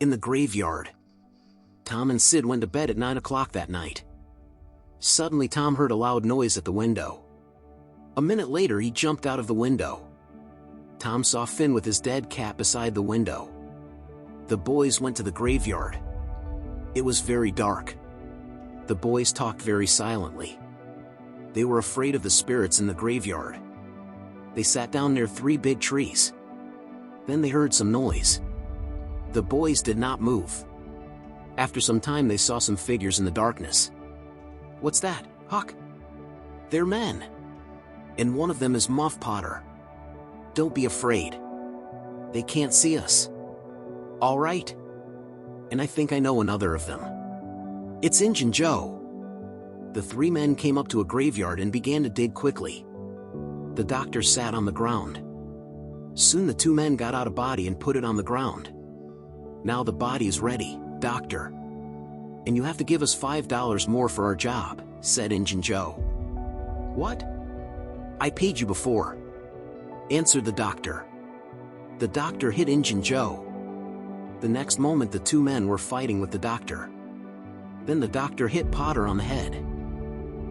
In the graveyard. Tom and Sid went to bed at 9 o'clock that night. Suddenly Tom heard a loud noise at the window. A minute later he jumped out of the window. Tom saw Finn with his dead cat beside the window. The boys went to the graveyard. It was very dark. The boys talked very silently. They were afraid of the spirits in the graveyard. They sat down near 3 big trees. Then they heard some noise. The boys did not move. After some time they saw some figures in the darkness. "What's that, Huck?" "They're men. And one of them is Muff Potter. Don't be afraid. They can't see us. All right? And I think I know another of them. It's Injun Joe." The 3 men came up to a graveyard and began to dig quickly. The doctor sat on the ground. Soon the 2 men got out a body and put it on the ground. "Now the body is ready, doctor. And you have to give us $5 more for our job," said Injun Joe. "What? I paid you before," answered the doctor. The doctor hit Injun Joe. The next moment the 2 men were fighting with the doctor. Then the doctor hit Potter on the head.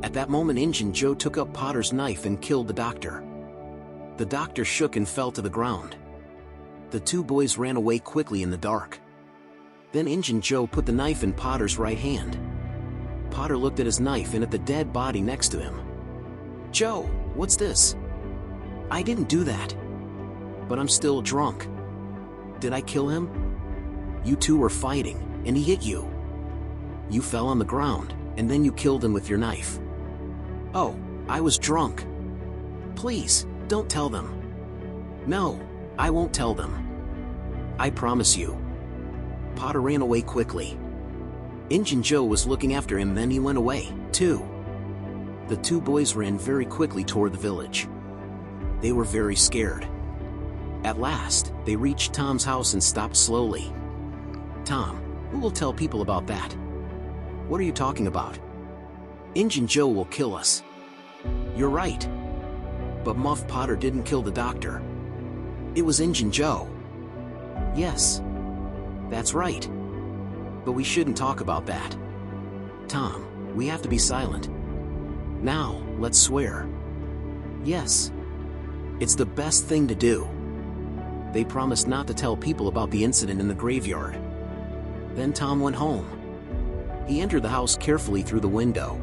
At that moment Injun Joe took up Potter's knife and killed the doctor. The doctor shook and fell to the ground. The 2 boys ran away quickly in the dark. Then Injun Joe put the knife in Potter's right hand. Potter looked at his knife and at the dead body next to him. "Joe, what's this?" "I didn't do that. But I'm still drunk." "Did I kill him?" "You 2 were fighting, and he hit you. You fell on the ground, and then you killed him with your knife." "Oh, I was drunk. Please, don't tell them." "No, I won't tell them. I promise you." Potter ran away quickly. Injun Joe was looking after him, then he went away, too. The 2 boys ran very quickly toward the village. They were very scared. At last, they reached Tom's house and stopped slowly. "Tom, who will tell people about that?" "What are you talking about?" "Injun Joe will kill us." "You're right. But Muff Potter didn't kill the doctor. It was Injun Joe." "Yes. That's right. But we shouldn't talk about that. Tom, we have to be silent. Now, let's swear." "Yes. It's the best thing to do." They promised not to tell people about the incident in the graveyard. Then Tom went home. He entered the house carefully through the window.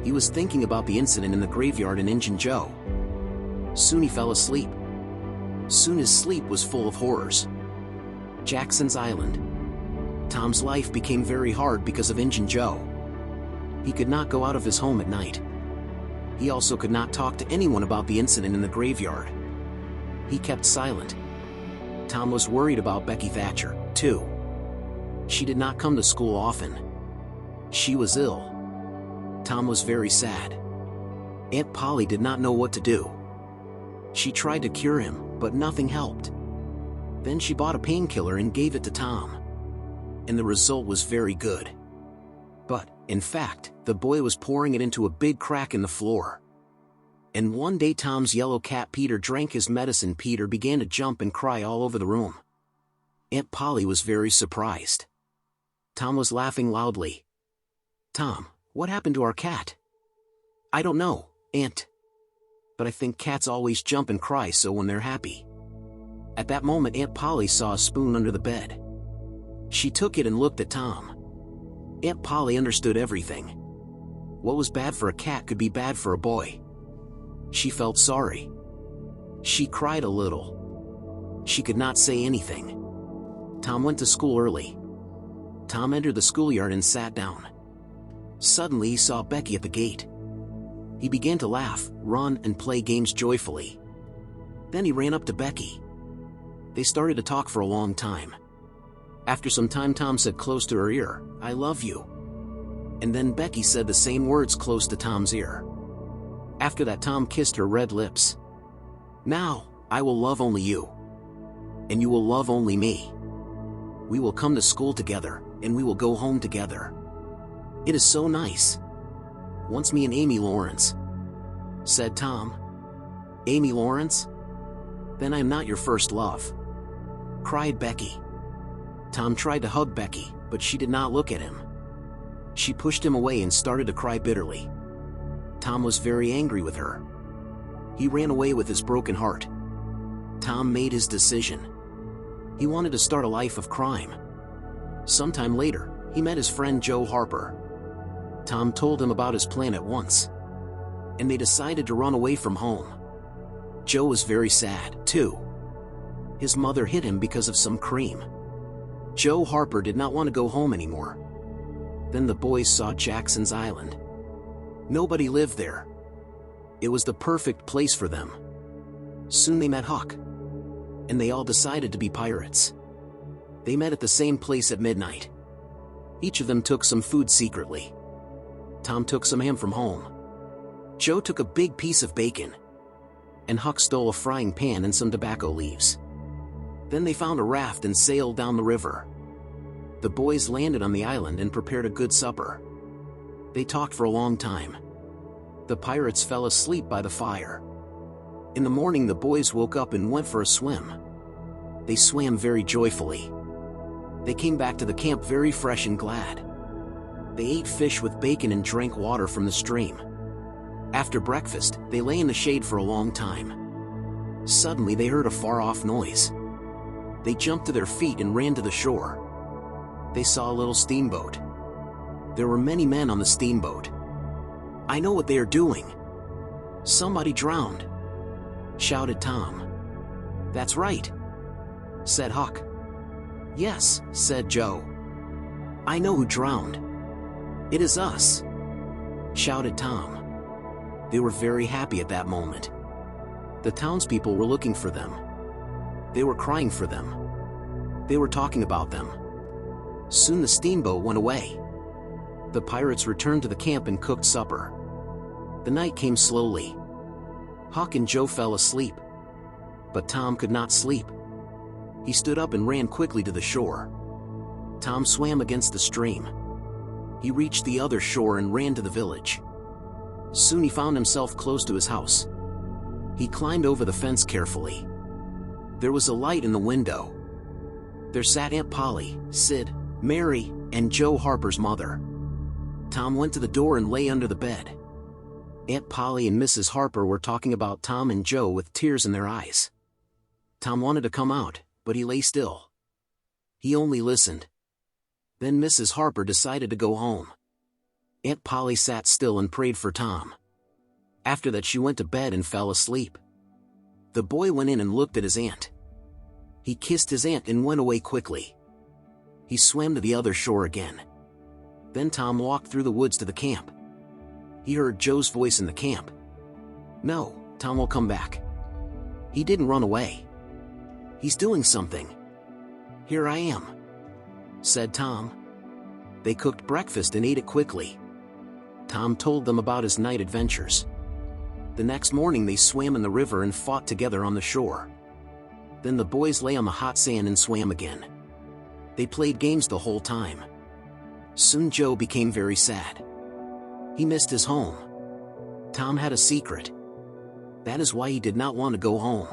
He was thinking about the incident in the graveyard and Injun Joe. Soon he fell asleep. Soon his sleep was full of horrors. Jackson's Island. Tom's life became very hard because of Injun Joe. He could not go out of his home at night. He also could not talk to anyone about the incident in the graveyard. He kept silent. Tom was worried about Becky Thatcher, too. She did not come to school often. She was ill. Tom was very sad. Aunt Polly did not know what to do. She tried to cure him, but nothing helped. Then she bought a painkiller and gave it to Tom. And the result was very good. But, in fact, the boy was pouring it into a big crack in the floor. And one day Tom's yellow cat Peter drank his medicine. Peter began to jump and cry all over the room. Aunt Polly was very surprised. Tom was laughing loudly. "Tom, what happened to our cat?" "I don't know, Aunt. But I think cats always jump and cry so when they're happy." At that moment Aunt Polly saw a spoon under the bed. She took it and looked at Tom. Aunt Polly understood everything. What was bad for a cat could be bad for a boy. She felt sorry. She cried a little. She could not say anything. Tom went to school early. Tom entered the schoolyard and sat down. Suddenly he saw Becky at the gate. He began to laugh, run, and play games joyfully. Then he ran up to Becky. They started to talk for a long time. After some time Tom said close to her ear, "I love you." And then Becky said the same words close to Tom's ear. After that Tom kissed her red lips. "Now, I will love only you. And you will love only me. We will come to school together, and we will go home together. It is so nice. Once me and Amy Lawrence," said Tom. "Amy Lawrence? Then I am not your first love," cried Becky. Tom tried to hug Becky, but she did not look at him. She pushed him away and started to cry bitterly. Tom was very angry with her. He ran away with his broken heart. Tom made his decision. He wanted to start a life of crime. Sometime later, he met his friend Joe Harper. Tom told him about his plan at once, and they decided to run away from home. Joe was very sad, too. His mother hit him because of some cream. Joe Harper did not want to go home anymore. Then the boys saw Jackson's Island. Nobody lived there. It was the perfect place for them. Soon they met Huck, and they all decided to be pirates. They met at the same place at midnight. Each of them took some food secretly. Tom took some ham from home. Joe took a big piece of bacon, and Huck stole a frying pan and some tobacco leaves. Then they found a raft and sailed down the river. The boys landed on the island and prepared a good supper. They talked for a long time. The pirates fell asleep by the fire. In the morning, the boys woke up and went for a swim. They swam very joyfully. They came back to the camp very fresh and glad. They ate fish with bacon and drank water from the stream. After breakfast, they lay in the shade for a long time. Suddenly they heard a far-off noise. They jumped to their feet and ran to the shore. They saw a little steamboat. There were many men on the steamboat. "I know what they are doing. Somebody drowned," shouted Tom. "That's right," said Huck. "Yes," said Joe. "I know who drowned. It is us," shouted Tom. They were very happy at that moment. The townspeople were looking for them. They were crying for them. They were talking about them. Soon the steamboat went away. The pirates returned to the camp and cooked supper. The night came slowly. Huck and Joe fell asleep, but Tom could not sleep. He stood up and ran quickly to the shore. Tom swam against the stream. He reached the other shore and ran to the village. Soon he found himself close to his house. He climbed over the fence carefully. There was a light in the window. There sat Aunt Polly, Sid, Mary, and Joe Harper's mother. Tom went to the door and lay under the bed. Aunt Polly and Mrs. Harper were talking about Tom and Joe with tears in their eyes. Tom wanted to come out, but he lay still. He only listened. Then Mrs. Harper decided to go home. Aunt Polly sat still and prayed for Tom. After that, she went to bed and fell asleep. The boy went in and looked at his aunt. He kissed his aunt and went away quickly. He swam to the other shore again. Then Tom walked through the woods to the camp. He heard Joe's voice in the camp. "No, Tom will come back. He didn't run away. He's doing something. Here I am," said Tom. They cooked breakfast and ate it quickly. Tom told them about his night adventures. The next morning they swam in the river and fought together on the shore. Then the boys lay on the hot sand and swam again. They played games the whole time. Soon Joe became very sad. He missed his home. Tom had a secret. That is why he did not want to go home.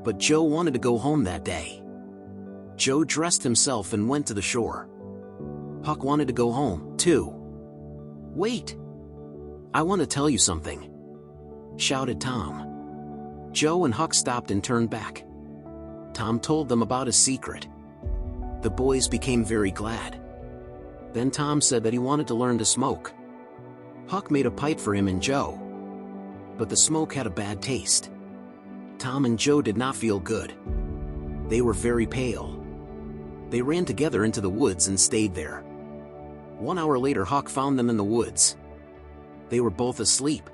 But Joe wanted to go home that day. Joe dressed himself and went to the shore. Huck wanted to go home, too. "Wait! I want to tell you something," shouted Tom. Joe and Huck stopped and turned back. Tom told them about his secret. The boys became very glad. Then Tom said that he wanted to learn to smoke. Huck made a pipe for him and Joe, but the smoke had a bad taste. Tom and Joe did not feel good. They were very pale. They ran together into the woods and stayed there. 1 hour later, Huck found them in the woods. They were both asleep.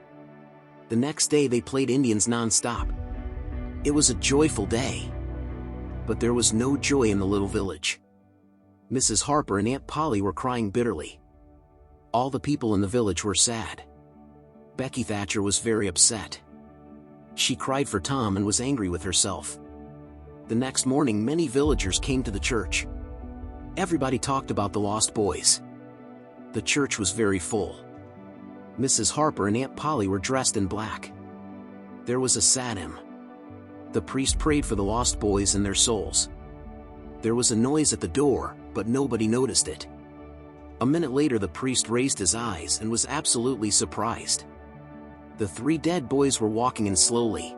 The next day they played Indians non-stop. It was a joyful day. But there was no joy in the little village. Mrs. Harper and Aunt Polly were crying bitterly. All the people in the village were sad. Becky Thatcher was very upset. She cried for Tom and was angry with herself. The next morning, many villagers came to the church. Everybody talked about the lost boys. The church was very full. Mrs. Harper and Aunt Polly were dressed in black. There was a sad hymn. The priest prayed for the lost boys and their souls. There was a noise at the door, but nobody noticed it. A minute later the priest raised his eyes and was absolutely surprised. The 3 dead boys were walking in slowly.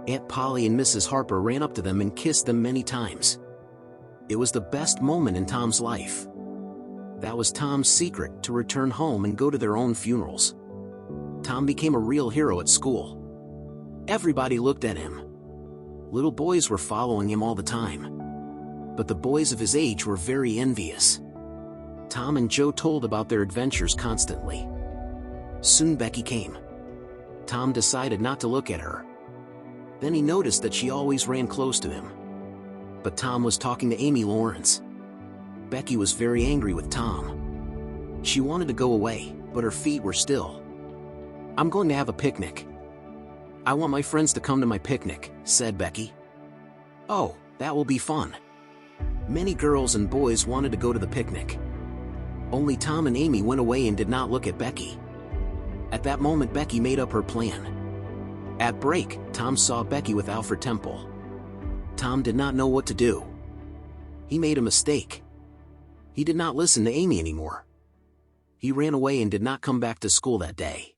Aunt Polly and Mrs. Harper ran up to them and kissed them many times. It was the best moment in Tom's life. That was Tom's secret, to return home and go to their own funerals. Tom became a real hero at school. Everybody looked at him. Little boys were following him all the time. But the boys of his age were very envious. Tom and Joe told about their adventures constantly. Soon Becky came. Tom decided not to look at her. Then he noticed that she always ran close to him. But Tom was talking to Amy Lawrence. Becky was very angry with Tom. She wanted to go away, but her feet were still. "I'm going to have a picnic. I want my friends to come to my picnic," said Becky. "Oh, that will be fun." Many girls and boys wanted to go to the picnic. Only Tom and Amy went away and did not look at Becky. At that moment Becky made up her plan. At break, Tom saw Becky with Alfred Temple. Tom did not know what to do. He made a mistake. He did not listen to Amy anymore. He ran away and did not come back to school that day.